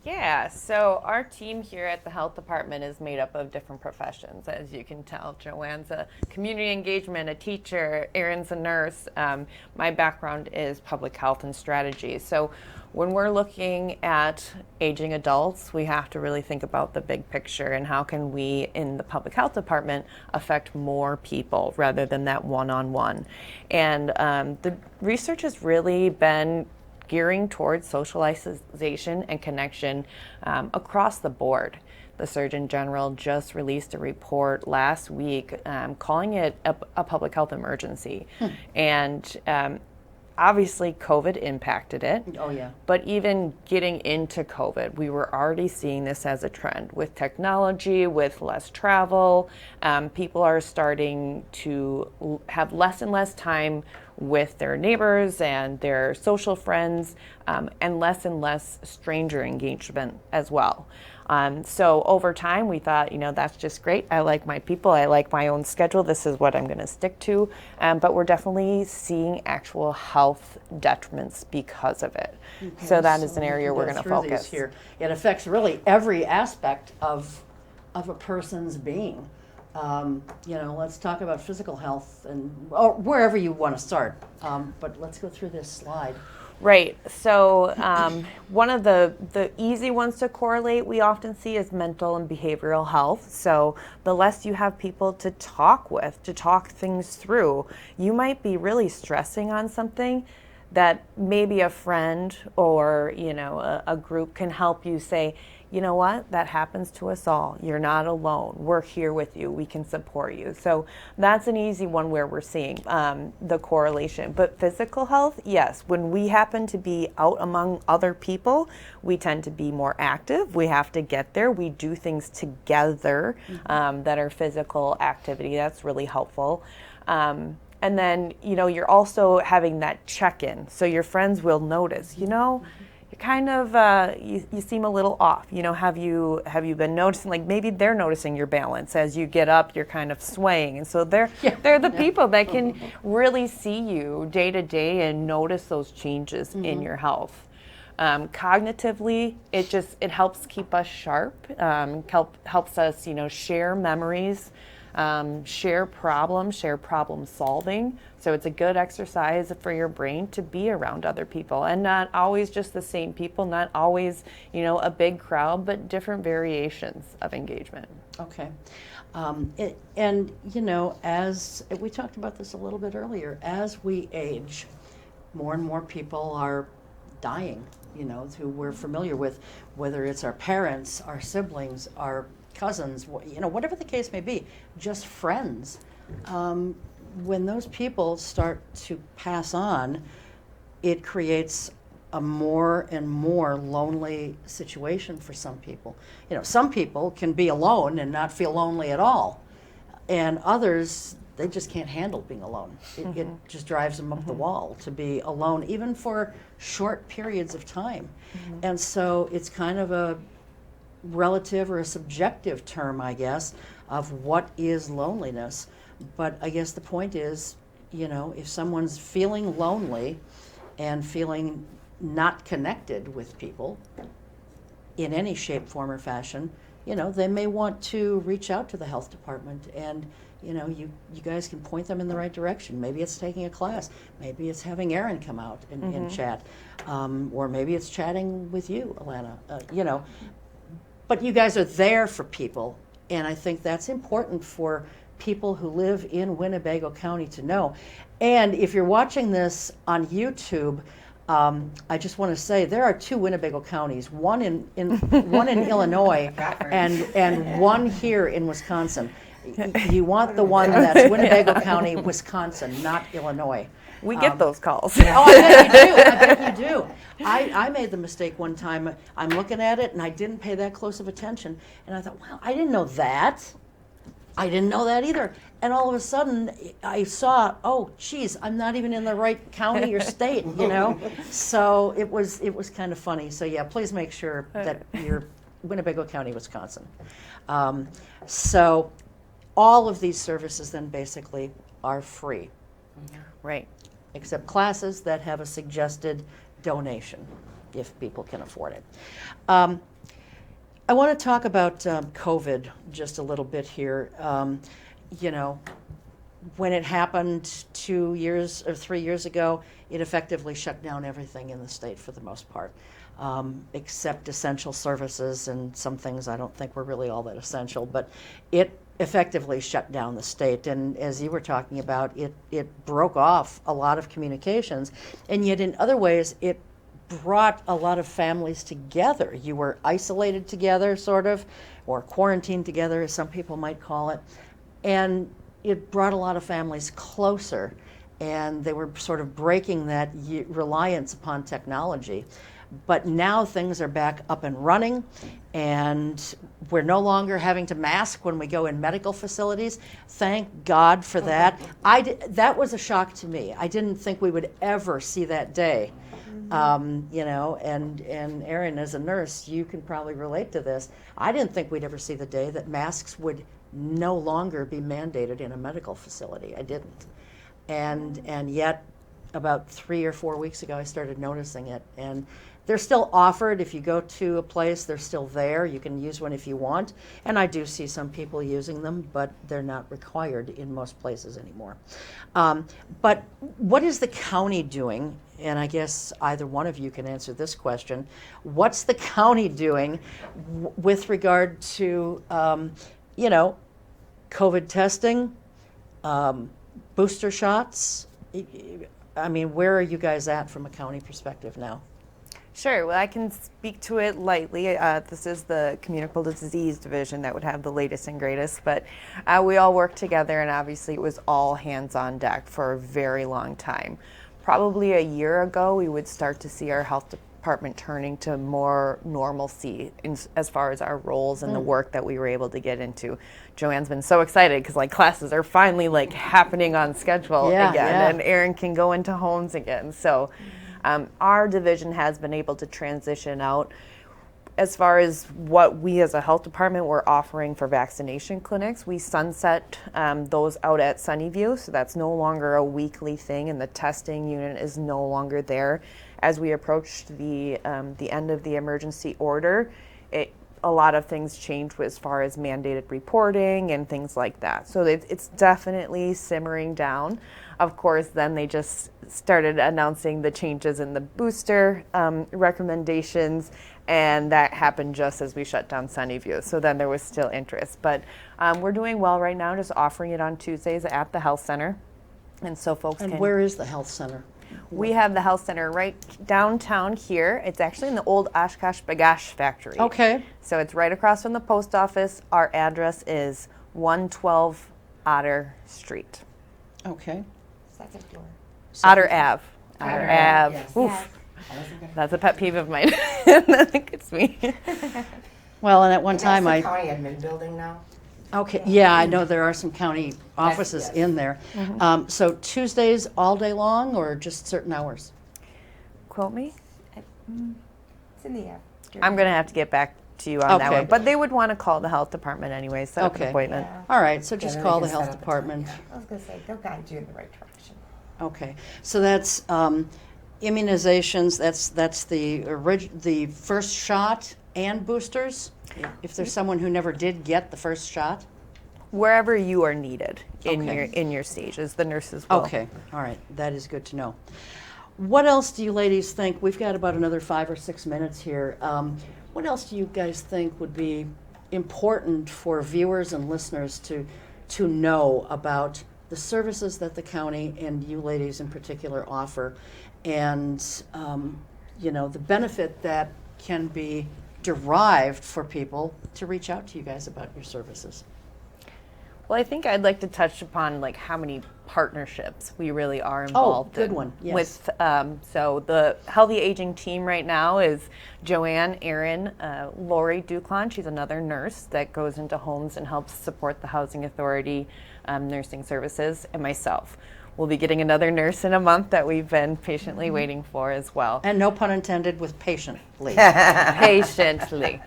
Yeah, so our team here at the health department is made up of different professions, as you can tell. Joanne's a community engagement, a teacher, Erin's a nurse. My background is public health and strategy. So when we're looking at aging adults, we have to really think about the big picture and how can we, in the public health department, affect more people rather than that one-on-one. And the research has really been gearing towards socialization and connection across the board. The Surgeon General just released a report last week calling it a public health emergency. And obviously, COVID impacted it. Oh, yeah. But even getting into COVID, we were already seeing this as a trend. With technology, with less travel, people are starting to have less and less time with their neighbors and their social friends, and less stranger engagement as well. So over time, we thought, that's just great. I like my people. I like my own schedule. This is what I'm going to stick to. But we're definitely seeing actual health detriments because of it. Okay, so that is an area we're going to focus. Here. It affects really every aspect of a person's being. Let's talk about physical health or wherever you want to start. But let's go through this slide. Right. So one of the easy ones to correlate we often see is mental and behavioral health. So the less you have people to talk with, to talk things through, you might be really stressing on something that maybe a friend or, a group can help you say, you know what, that happens to us all. You're not alone. We're here with you. We can support you. So that's an easy one where we're seeing the correlation. But physical health, yes, when we happen to be out among other people, we tend to be more active. We have to get there. We do things together that are physical activity. That's really helpful. And then, you're also having that check-in. So your friends will notice, you're kind of, you seem a little off. Have you been noticing, like maybe they're noticing your balance as you get up, you're kind of swaying. And so they're the people that can really see you day to day and notice those changes in your health. Cognitively, it helps keep us sharp, helps us, share memories. share problems, share problem solving. So it's a good exercise for your brain to be around other people, and not always just the same people, not always, a big crowd, but different variations of engagement. Okay. And, as we talked about this a little bit earlier, as we age, more and more people are dying, who we're familiar with, whether it's our parents, our siblings, our cousins, whatever the case may be, just friends. When those people start to pass on, it creates a more and more lonely situation for some people. Some people can be alone and not feel lonely at all, and others, they just can't handle being alone. It just drives them up the wall to be alone, even for short periods of time. And so it's kind of a relative or a subjective term, I guess, of what is loneliness. But I guess the point is, if someone's feeling lonely and feeling not connected with people in any shape, form, or fashion, they may want to reach out to the health department, and you guys can point them in the right direction. Maybe it's taking a class, maybe it's having Erin come out and chat, or maybe it's chatting with you, Alana. But you guys are there for people, and I think that's important for people who live in Winnebago County to know. And if you're watching this on YouTube, I just want to say there are 2 Winnebago counties, one in Illinois and one here in Wisconsin. You want the one that's Winnebago County, Wisconsin, not Illinois. We get those calls. Oh, I bet you do. I made the mistake one time. I'm looking at it and I didn't pay that close of attention, and I thought, wow, I didn't know that. I didn't know that either. And all of a sudden, I saw, oh, geez, I'm not even in the right county or state, So it was kind of funny. So yeah, please make sure that you're Winnebago County, Wisconsin. So all of these services then basically are free. Right. Except classes that have a suggested donation, if people can afford it. I want to talk about COVID just a little bit here. When it happened 2 years or 3 years ago, it effectively shut down everything in the state for the most part, except essential services, and some things I don't think were really all that essential, but it effectively shut down the state. And as you were talking about, it broke off a lot of communications, and yet in other ways it brought a lot of families together. You were isolated together, sort of, or quarantined together, as some people might call it, and it brought a lot of families closer, and they were sort of breaking that reliance upon technology. But now things are back up and running, and we're no longer having to mask when we go in medical facilities. Thank God for that. That was a shock to me. I didn't think we would ever see that day. And Erin, as a nurse, you can probably relate to this. I didn't think we'd ever see the day that masks would no longer be mandated in a medical facility. I didn't. And yet, about 3 or 4 weeks ago, I started noticing it. And they're still offered. If you go to a place, they're still there. You can use one if you want. And I do see some people using them, but they're not required in most places anymore. But what is the county doing? And I guess either one of you can answer this question. What's the county doing with regard to, COVID testing, booster shots? I mean, where are you guys at from a county perspective now? Sure. Well, I can speak to it lightly. This is the Communicable Disease Division that would have the latest and greatest, but we all work together, and obviously it was all hands on deck for a very long time. Probably a year ago, we would start to see our health department turning to more normalcy as far as our roles and the work that we were able to get into. Joanne's been so excited because classes are finally happening on schedule again, and Erin can go into homes again. So our division has been able to transition out. As far as what we as a health department were offering for vaccination clinics, we sunset those out at Sunnyview, so that's no longer a weekly thing, and the testing unit is no longer there. As we approached the end of the emergency order, it a lot of things changed as far as mandated reporting and things like that. So it's definitely simmering down. Of course, then they just started announcing the changes in the booster recommendations, and that happened just as we shut down Sunnyview. So then there was still interest. But we're doing well right now, just offering it on Tuesdays at the health center. And so folks And can... where is the health center? We have the health center right downtown here. It's actually in the old Oshkosh Bagash factory. Okay. So it's right across from the post office. Our address is 112 Otter Streat. Okay. Second floor. Otter Ave. Otter Otter Ave. Ave, yes. Oof. Yes. That's a pet peeve of mine. I think it's me. Well, and at one time That's the I, county admin building now. okay, yeah, I know there are some county offices yes. in there. So Tuesdays all day long or just certain hours? Quote me? It's in the air. I'm going to have to get back to you on that Okay. one. But they would want to call the health department anyway, set up an Okay. appointment. Yeah. All right, so just then call they the can set health up a time, department. I was going to say, they'll guide you in the right direction. Okay, so that's immunizations, that's the first shot and boosters? If there's someone who never did get the first shot? Wherever you are needed in Okay. your stages, the nurses will. Okay, all right, that is good to know. What else do you ladies think, we've got about another 5 or 6 minutes here, what else do you guys think would be important for viewers and listeners to know about the services that the county and you ladies in particular offer, and the benefit that can be derived for people to reach out to you guys about your services? Well, I think I'd like to touch upon like how many partnerships we really are involved good in. one, yes. With so the Healthy Aging team right now is Joanne, Erin, Lori Duclon. She's another nurse that goes into homes and helps support the Housing Authority nursing services, and myself. We'll be getting another nurse in a month that we've been patiently waiting for as well. And no pun intended with patiently. Patiently.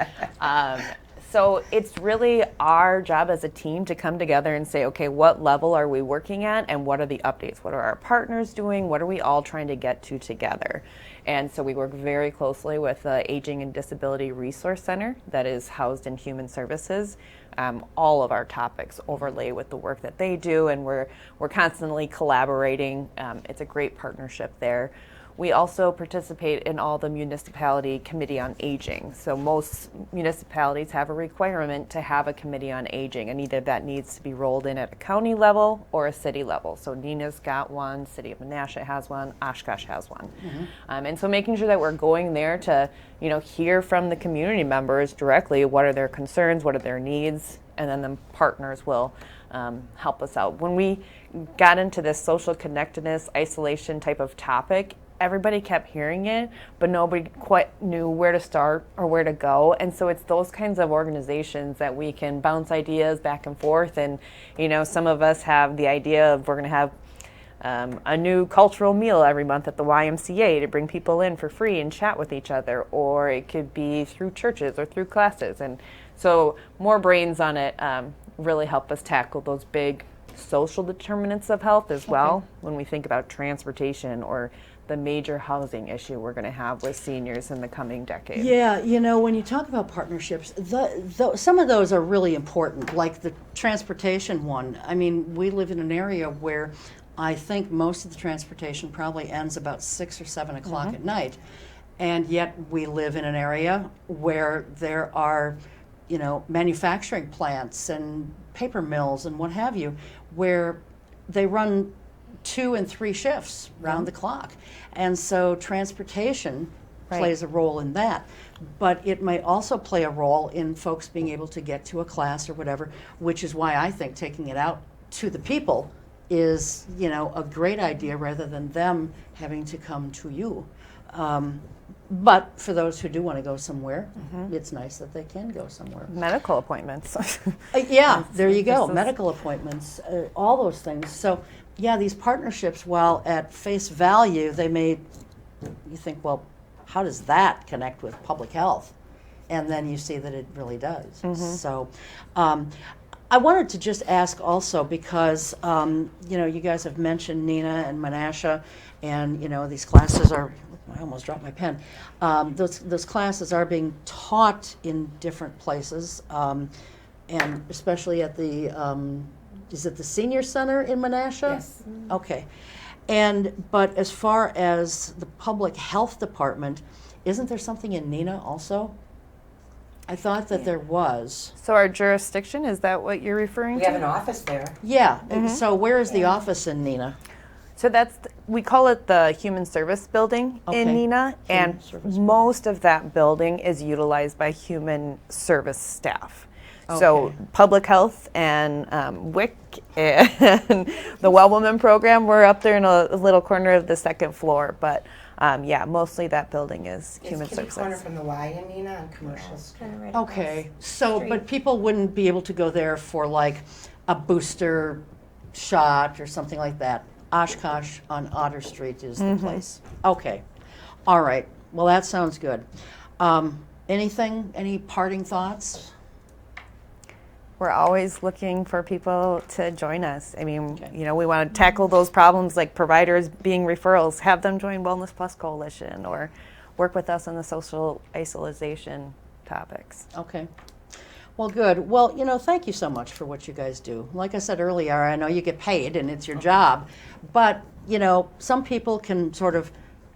So it's really our job as a team to come together and say, okay, what level are we working at and what are the updates? What are our partners doing? What are we all trying to get to together? And so we work very closely with the Aging and Disability Resource Center that is housed in Human Services. All of our topics overlay with the work that they do, and we're constantly collaborating. It's a great partnership there. We also participate in all the municipality committee on aging. So most municipalities have a requirement to have a committee on aging, and either that needs to be rolled in at a county level or a city level. So Nina's got one, City of Menasha has one, Oshkosh has one. And so making sure that we're going there to, hear from the community members directly, what are their concerns, what are their needs, and then the partners will help us out. When we got into this social connectedness, isolation type of topic, everybody kept hearing it, but nobody quite knew where to start or where to go. And so it's those kinds of organizations that we can bounce ideas back and forth. And, some of us have the idea of we're going to have a new cultural meal every month at the YMCA to bring people in for free and chat with each other, or it could be through churches or through classes. And so more brains on it really help us tackle those big social determinants of health as well when we think about transportation or the major housing issue we're going to have with seniors in the coming decade. Yeah, when you talk about partnerships, some of those are really important, like the transportation one. I mean, we live in an area where I think most of the transportation probably ends about 6 or 7 o'clock at night, and yet we live in an area where there are, manufacturing plants and paper mills and what have you, where they run 2 and 3 shifts round the clock. And so transportation plays a role in that. But it may also play a role in folks being able to get to a class or whatever, which is why I think taking it out to the people is, a great idea rather than them having to come to you. But for those who do want to go somewhere, it's nice that they can go somewhere. Medical appointments. Yeah, there you go. Medical appointments, all those things. So, yeah, these partnerships, while at face value, you think, well, how does that connect with public health? And then you see that it really does. So, I wanted to just ask also because, you guys have mentioned Nina and Menasha, and, these classes are I almost dropped my pen. Those classes are being taught in different places, and especially at the, is it the senior center in Menasha? Yes. Okay. But as far as the public health department, isn't there something in Neenah also? I thought that there was. So our jurisdiction, is that what you're referring We to? have an office there. Yeah. So where is the office in Neenah? So we call it the Human Service Building in Okay. Neenah, and Service most of that building is utilized by human service staff. So Okay. public health and WIC and the Well Woman program, we're up there in a little corner of the second floor, but yeah, mostly that building is human It's kitty corner services. from the Y in Neenah on Commercial Street. Kinda right across Okay. the So, street. but people wouldn't be able to go there for like a booster shot or something like that. Oshkosh on Otter Street is the place. Okay. All right. Well, that sounds good. Any parting thoughts? We're always looking for people to join us. I mean, Okay. you know, we want to tackle those problems like providers being referrals, have them join Wellness Plus Coalition or work with us on the social isolation topics. Okay. Well, good. Well, thank you so much for what you guys do. Like I said earlier, I know you get paid and it's your job, but, some people can sort of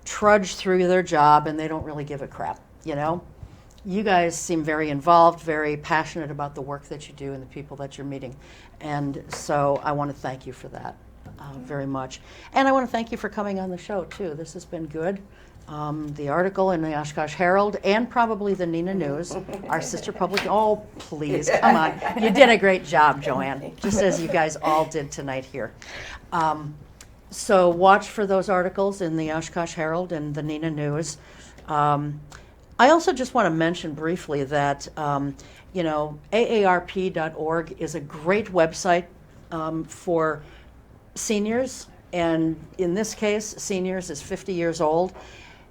trudge through their job and they don't really give a crap, You guys seem very involved, very passionate about the work that you do and the people that you're meeting. And so I want to thank you for that very much. And I want to thank you for coming on the show, too. This has been good. The article in the Oshkosh Herald and probably the Neenah News, our sister publication. Oh, please, come on. You did a great job, Joanne, just as you guys all did tonight here. So watch for those articles in the Oshkosh Herald and the Neenah News. I also just want to mention briefly that, AARP.org is a great website for seniors, and in this case, seniors is 50 years old.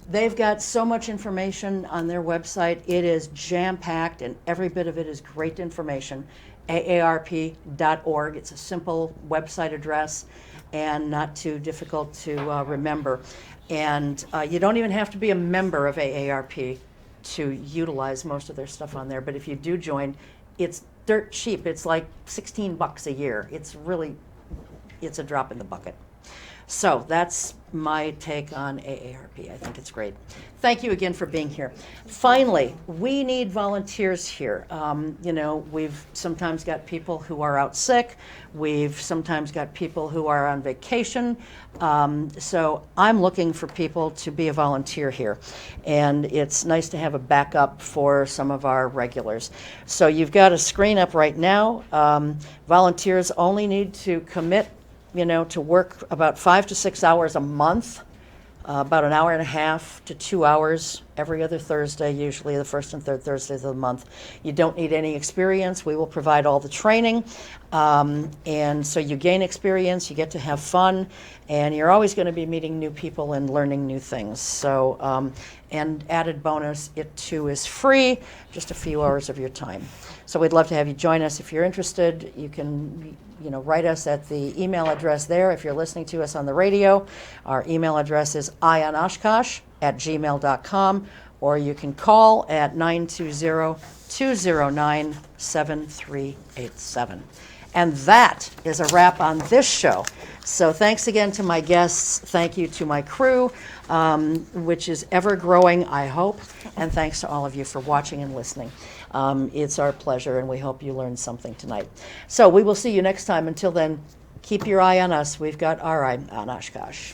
They've got so much information on their website. It is jam-packed, and every bit of it is great information. AARP.org. It's a simple website address and not too difficult to remember. And you don't even have to be a member of AARP to utilize most of their stuff on there. But if you do join, it's dirt cheap. It's like $16 a year. It's a drop in the bucket. So that's my take on AARP. I think it's great. Thank you again for being here. Finally, we need volunteers here. We've sometimes got people who are out sick. We've sometimes got people who are on vacation. So I'm looking for people to be a volunteer here. And it's nice to have a backup for some of our regulars. So you've got a screen up right now. Volunteers only need to commit to work about 5 to 6 hours a month, about an hour and a half to 2 hours every other Thursday, usually the first and third Thursdays of the month. You don't need any experience. We will provide all the training. And so you gain experience, you get to have fun, and you're always going to be meeting new people and learning new things. So, and added bonus, it too is free, just a few hours of your time. So we'd love to have you join us. If you're interested, you can write us at the email address there. If you're listening to us on the radio, our email address is ionoshkosh@gmail.com, or you can call at 920-209-7387. And that is a wrap on this show. So thanks again to my guests. Thank you to my crew, which is ever growing, I hope. And thanks to all of you for watching and listening. It's our pleasure, and we hope you learned something tonight. So we will see you next time. Until then, keep your eye on us. We've got our eye on Oshkosh.